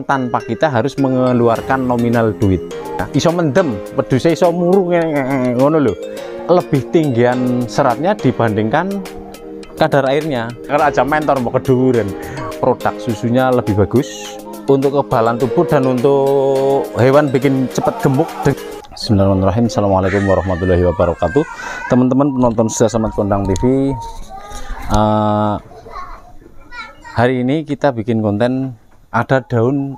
tanpa kita harus mengeluarkan nominal duit. Nah, iso mendem, pedusnya iso muru ngono lho. Lebih tinggian seratnya dibandingkan kadar airnya. Karena aja mentor mau keduren. Produk susunya lebih bagus untuk kekebalan tubuh dan untuk hewan bikin cepat gemuk. Bismillahirrahmanirrahim. Assalamualaikum warahmatullahi wabarakatuh. Teman-teman penonton setia Slamet Kondang TV. Hari ini kita bikin konten ada daun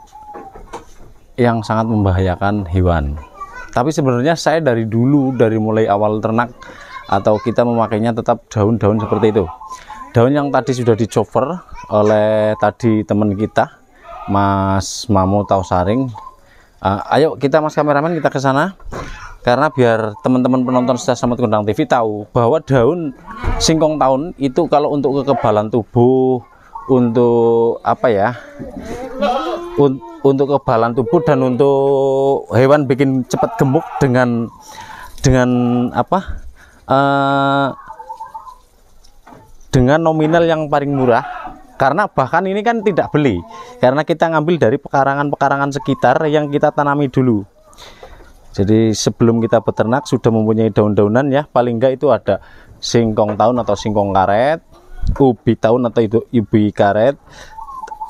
yang sangat membahayakan hewan. Tapi sebenarnya saya dari dulu, dari mulai awal ternak atau kita memakainya tetap daun-daun seperti itu. Daun yang tadi sudah dicover oleh tadi teman kita, Mas Mamo Tausaring. Ayo kita Mas kameramen kita ke sana. Karena biar teman-teman penonton setia Slamet Kondang TV tahu bahwa daun singkong tahun itu kalau untuk kekebalan tubuh, untuk apa ya, untuk kekebalan tubuh dan untuk hewan bikin cepat gemuk dengan apa, dengan nominal yang paling murah. Karena bahkan ini kan tidak beli, karena kita ngambil dari pekarangan-pekarangan sekitar yang kita tanami dulu. Jadi sebelum kita beternak sudah mempunyai daun-daunan ya, paling enggak itu ada singkong tahun atau singkong karet, ubi tahun atau itu ubi karet,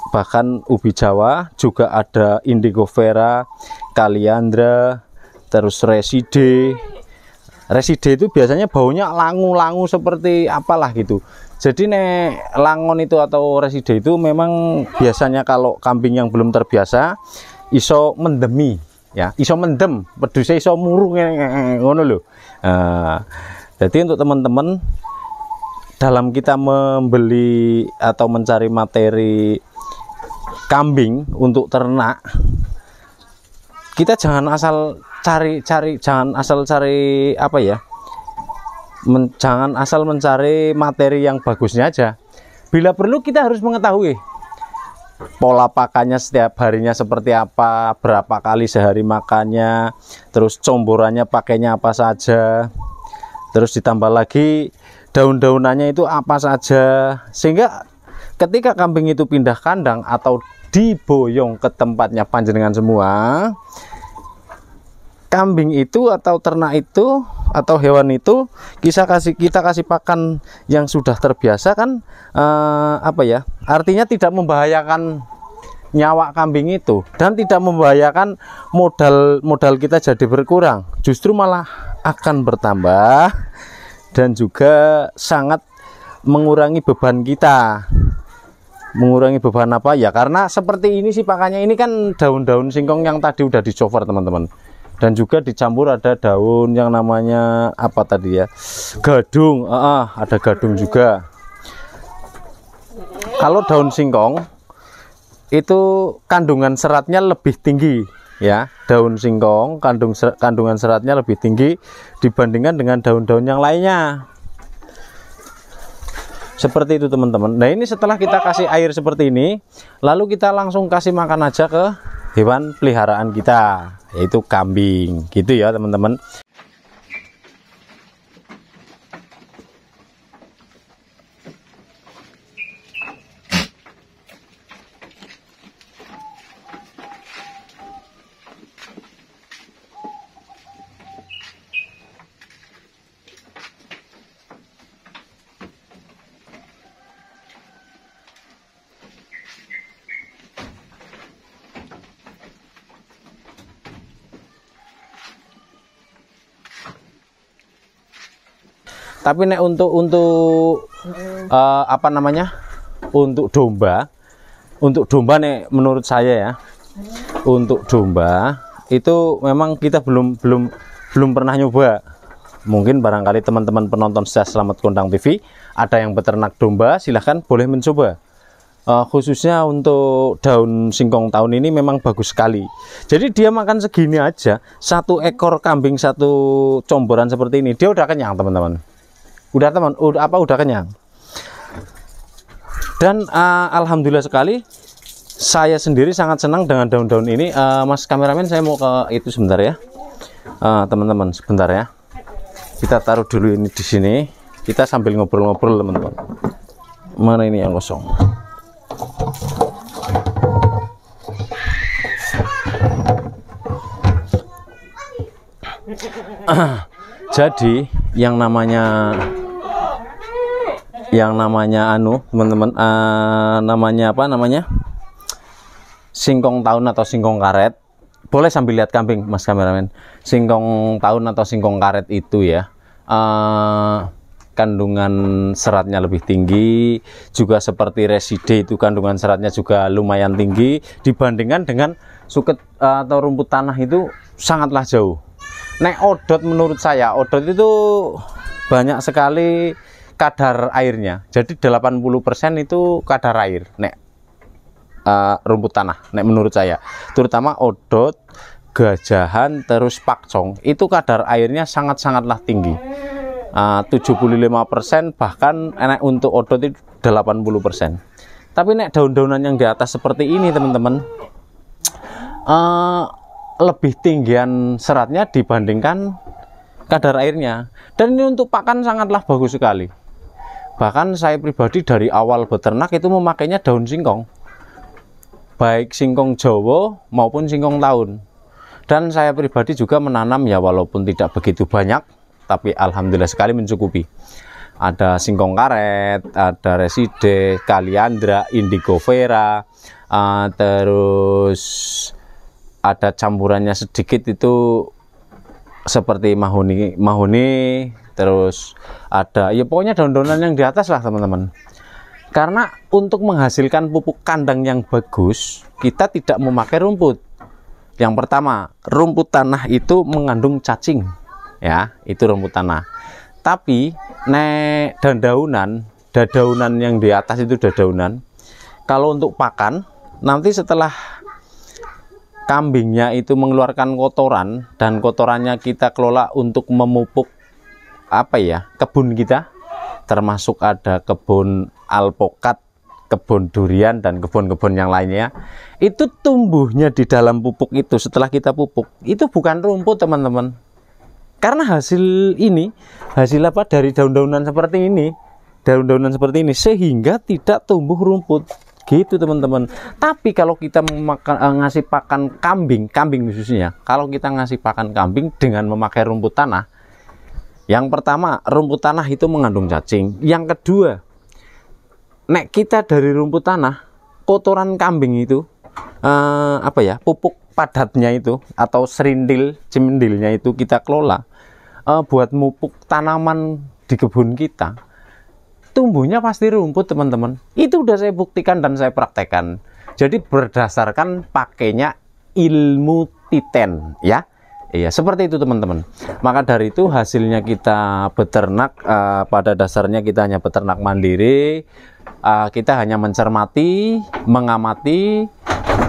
bahkan ubi Jawa, juga ada indigo vera, kaliandra, terus reside. Reside itu biasanya baunya langu-langu seperti apalah gitu. Jadi nek langon itu atau reside itu memang biasanya kalau kambing yang belum terbiasa iso mendemi ya, iso mendem, pedusnya iso muru ngono lho. Jadi untuk teman-teman dalam kita membeli atau mencari materi kambing untuk ternak, kita jangan asal cari apa ya, jangan asal mencari materi yang bagusnya aja. Bila perlu kita harus mengetahui pola pakannya setiap harinya seperti apa, berapa kali sehari makannya, terus comborannya pakainya apa saja, terus ditambah lagi daun-daunannya itu apa saja, sehingga ketika kambing itu pindah kandang atau diboyong ke tempatnya panjenengan semua, kambing itu atau ternak itu atau hewan itu kita kasih pakan yang sudah terbiasa kan, apa ya, artinya tidak membahayakan nyawa kambing itu dan tidak membahayakan modal kita jadi berkurang, justru malah akan bertambah dan juga sangat mengurangi beban kita. Mengurangi beban apa ya, karena seperti ini sih pakannya, ini kan daun-daun singkong yang tadi udah dicover teman-teman, dan juga dicampur ada daun yang namanya apa tadi ya, gadung, ada gadung juga. Kalau daun singkong itu kandungan seratnya lebih tinggi ya, daun singkong kandungan seratnya lebih tinggi dibandingkan dengan daun-daun yang lainnya. Seperti itu teman-teman. Nah ini setelah kita kasih air seperti ini, lalu kita langsung kasih makan aja ke hewan peliharaan kita, yaitu kambing gitu ya teman-teman. Tapi nek untuk apa namanya, untuk domba nek menurut saya ya, untuk domba itu memang kita belum pernah nyoba. Mungkin barangkali teman-teman penonton setia Slamet Kondang TV ada yang beternak domba, silahkan boleh mencoba. Khususnya untuk daun singkong tahun ini memang bagus sekali. Jadi dia makan segini aja, satu ekor kambing, satu comboran seperti ini, dia udah kenyang teman-teman. Udah kenyang. Dan alhamdulillah sekali, saya sendiri sangat senang dengan daun-daun ini. Mas kameramen, saya mau ke itu sebentar ya, teman-teman, sebentar ya. Kita taruh dulu ini di sini, kita sambil ngobrol-ngobrol teman-teman. Mana ini yang kosong? Jadi yang namanya teman-teman, namanya apa namanya, singkong tahun atau singkong karet. Boleh sambil lihat kambing mas kameramen. Singkong tahun atau singkong karet itu ya, kandungan seratnya lebih tinggi, juga seperti reside itu kandungan seratnya juga lumayan tinggi dibandingkan dengan suket atau rumput tanah, itu sangatlah jauh. Nek odot, menurut saya odot itu banyak sekali kadar airnya. Jadi 80% itu kadar air nek rumput tanah, nek menurut saya. Terutama odot, gajahan, terus pakcong, itu kadar airnya sangat-sangatlah tinggi. 75%, bahkan enak untuk odot itu 80%. Tapi nek daun-daunan yang di atas seperti ini teman-teman, lebih tinggian seratnya dibandingkan kadar airnya, dan ini untuk pakan sangatlah bagus sekali. Bahkan saya pribadi dari awal beternak itu memakainya daun singkong, baik singkong Jawa maupun singkong tahun. Dan saya pribadi juga menanam ya, walaupun tidak begitu banyak, tapi alhamdulillah sekali mencukupi. Ada singkong karet, ada reside, kaliandra, indigo vera, terus ada campurannya sedikit itu seperti mahoni, terus ada ya pokoknya daun-daunan yang di atas lah teman-teman. Karena untuk menghasilkan pupuk kandang yang bagus, kita tidak memakai rumput. Yang pertama, rumput tanah itu mengandung cacing ya, itu rumput tanah. Tapi nek dadaunan yang di atas itu dadaunan, kalau untuk pakan nanti setelah kambingnya itu mengeluarkan kotoran, dan kotorannya kita kelola untuk memupuk apa ya, kebun kita, termasuk ada kebun alpokat, kebun durian, dan kebun-kebun yang lainnya, itu tumbuhnya di dalam pupuk itu. Setelah kita pupuk itu bukan rumput teman-teman, karena hasil ini, hasil apa, dari daun-daunan seperti ini, sehingga tidak tumbuh rumput gitu teman-teman. Tapi kalau kita ngasih pakan kambing khususnya, kalau kita ngasih pakan kambing dengan memakai rumput tanah, yang pertama, rumput tanah itu mengandung cacing. Yang kedua, nek kita dari rumput tanah, kotoran kambing itu apa ya, pupuk padatnya itu atau cemindilnya itu kita kelola buat mupuk tanaman di kebun kita, tumbuhnya pasti rumput teman-teman. Itu udah saya buktikan dan saya praktekkan. Jadi berdasarkan pakainya ilmu titen ya. Iya, seperti itu teman-teman. Maka dari itu hasilnya kita beternak, pada dasarnya kita hanya beternak mandiri. Kita hanya mencermati, mengamati,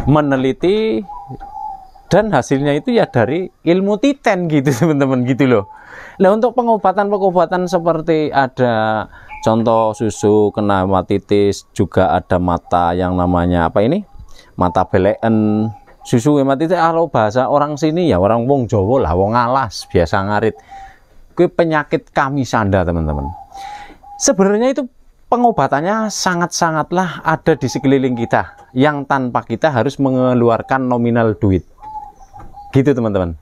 meneliti, dan hasilnya itu ya dari ilmu titen gitu teman-teman, gitu loh. Nah, untuk pengobatan seperti ada contoh susu kena hepatitis, juga ada mata yang namanya apa ini, mata belen. Susu hepatitis kalau bahasa orang sini ya, orang wong Jawa lah, wong alas biasa ngarit, itu penyakit kamisanda teman-teman. Sebenarnya itu pengobatannya sangat-sangatlah ada di sekeliling kita, yang tanpa kita harus mengeluarkan nominal duit gitu teman-teman.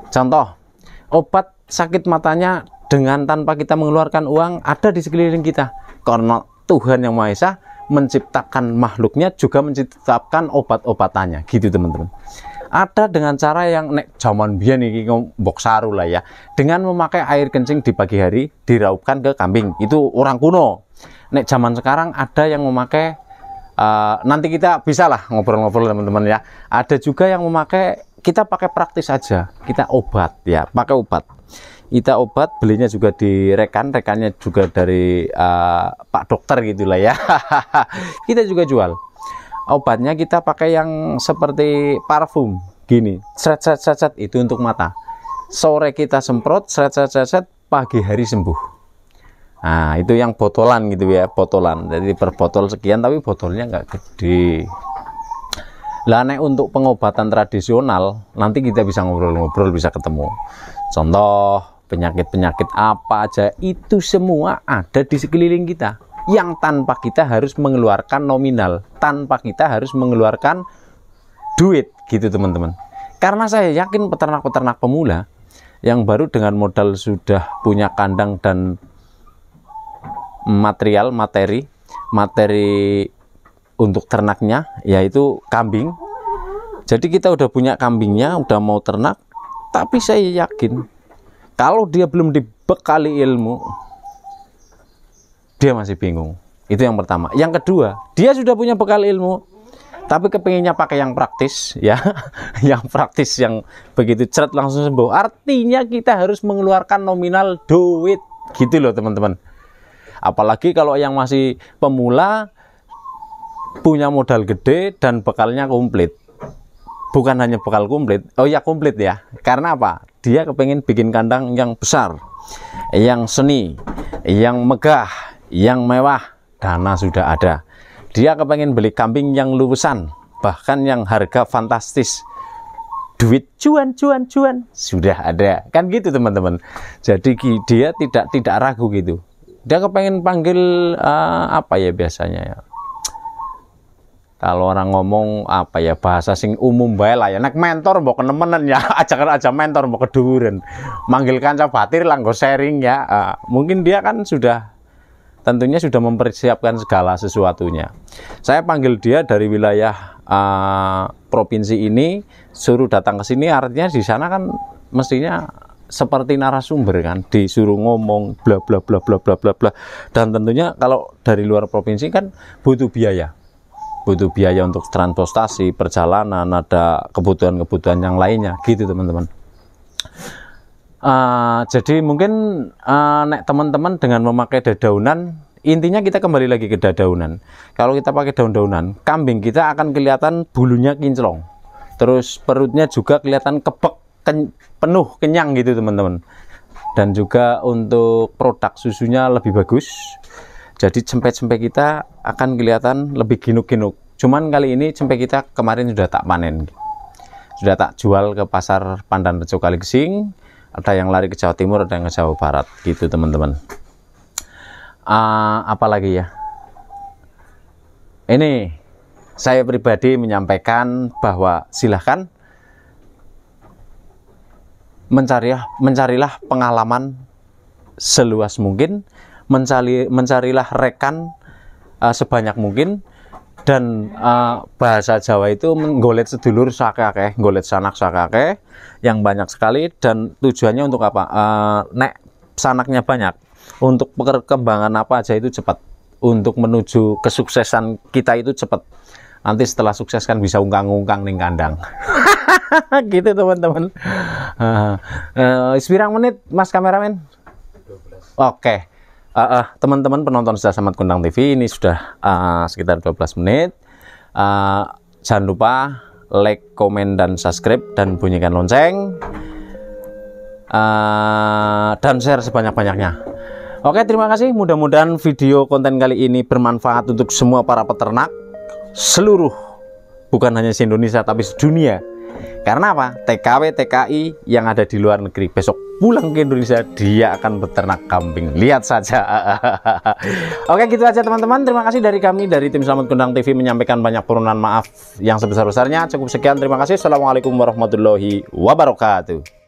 Contoh, obat sakit matanya dengan tanpa kita mengeluarkan uang ada di sekeliling kita, karena Tuhan Yang Maha Esa menciptakan makhluknya juga menciptakan obat-obatannya gitu teman-teman. Ada dengan cara yang nek zaman biyen iki mbok saru lah ya, dengan memakai air kencing di pagi hari diraupkan ke kambing, itu orang kuno. Nek zaman sekarang ada yang memakai nanti kita bisa lah ngobrol-ngobrol teman-teman ya. Ada juga yang memakai, kita pakai praktis aja, kita obat ya, pakai obat. Kita obat, belinya juga di rekannya juga dari Pak Dokter gitulah ya. Kita juga jual obatnya, kita pakai yang seperti parfum gini, seret itu untuk mata. Sore kita semprot, seret pagi hari sembuh. Nah, itu yang botolan gitu ya, botolan. Jadi per botol sekian, tapi botolnya nggak gede. Lah nek untuk pengobatan tradisional nanti kita bisa ngobrol-ngobrol, bisa ketemu. Contoh penyakit-penyakit apa aja itu semua ada di sekeliling kita, yang tanpa kita harus mengeluarkan nominal, tanpa kita harus mengeluarkan duit gitu teman-teman. Karena saya yakin peternak-peternak pemula Yang baru dengan modal sudah punya kandang dan materi untuk ternaknya, yaitu kambing. Jadi kita udah punya kambingnya, udah mau ternak, tapi saya yakin kalau dia belum dibekali ilmu, dia masih bingung. Itu yang pertama. Yang kedua, dia sudah punya bekal ilmu, tapi kepinginnya pakai yang praktis, ya, yang praktis, yang begitu ceret langsung sembuh. Artinya kita harus mengeluarkan nominal duit, gitu loh teman-teman. Apalagi kalau yang masih pemula, punya modal gede dan bekalnya komplit. Bukan hanya bekal komplit, oh ya komplit ya. Karena apa? Dia kepengen bikin kandang yang besar, yang seni, yang megah, yang mewah. Dana sudah ada. Dia kepengen beli kambing yang luwesan, bahkan yang harga fantastis. Duit cuan sudah ada. Kan gitu teman-teman. Jadi dia tidak ragu gitu. Dia kepengen panggil apa ya biasanya ya. Kalau orang ngomong apa ya, bahasa sing umum bae lah ya, nek mentor mbok kenemenen ya, aja mentor mbok keduren. Manggil kanca batir lah nggo sharing ya. Mungkin dia kan tentunya sudah mempersiapkan segala sesuatunya. Saya panggil dia dari wilayah provinsi ini, suruh datang ke sini, artinya di sana kan mestinya seperti narasumber kan, disuruh ngomong bla bla bla bla bla bla bla. Dan tentunya kalau dari luar provinsi kan butuh biaya untuk transportasi, perjalanan, ada kebutuhan-kebutuhan yang lainnya gitu teman-teman. Jadi mungkin nek teman-teman dengan memakai dadaunan, intinya kita kembali lagi ke dadaunan. Kalau kita pakai daun-daunan, kambing kita akan kelihatan bulunya kinclong, terus perutnya juga kelihatan kebek, penuh, kenyang gitu teman-teman. Dan juga untuk produk susunya lebih bagus. Jadi cempe-cempe kita akan kelihatan lebih ginuk-ginuk. Cuman kali ini cempe kita kemarin sudah tak panen. Sudah tak jual ke pasar Pandanrejo Kaligesing. Ada yang lari ke Jawa Timur, ada yang ke Jawa Barat. Gitu teman-teman. Apalagi ya? Ini saya pribadi menyampaikan bahwa silahkan mencarilah pengalaman seluas mungkin. Mencarilah rekan sebanyak mungkin, dan bahasa Jawa itu menggolet sedulur sakake, golet sanak sakake, yang banyak sekali. Dan tujuannya untuk apa? Nek sanaknya banyak, untuk perkembangan apa aja itu cepat, untuk menuju kesuksesan kita itu cepat. Nanti setelah sukses kan bisa ungkang-ungkang ning kandang. Gitu teman-teman. Sepirang menit Mas kameramen? 12. Oke. Teman-teman penonton Setia Slamet Kondang TV, ini sudah sekitar 12 menit. Jangan lupa like, komen, dan subscribe, dan bunyikan lonceng, dan share sebanyak-banyaknya. Oke, terima kasih. Mudah-mudahan video konten kali ini bermanfaat untuk semua para peternak seluruh, bukan hanya di Indonesia tapi sedunia. Karena apa? TKW TKI yang ada di luar negeri besok pulang ke Indonesia, dia akan beternak kambing. Lihat saja. Oke, gitu aja teman-teman. Terima kasih dari kami, dari tim Slamet Kondang TV, menyampaikan banyak permohonan maaf yang sebesar-besarnya. Cukup sekian, terima kasih. Assalamualaikum warahmatullahi wabarakatuh.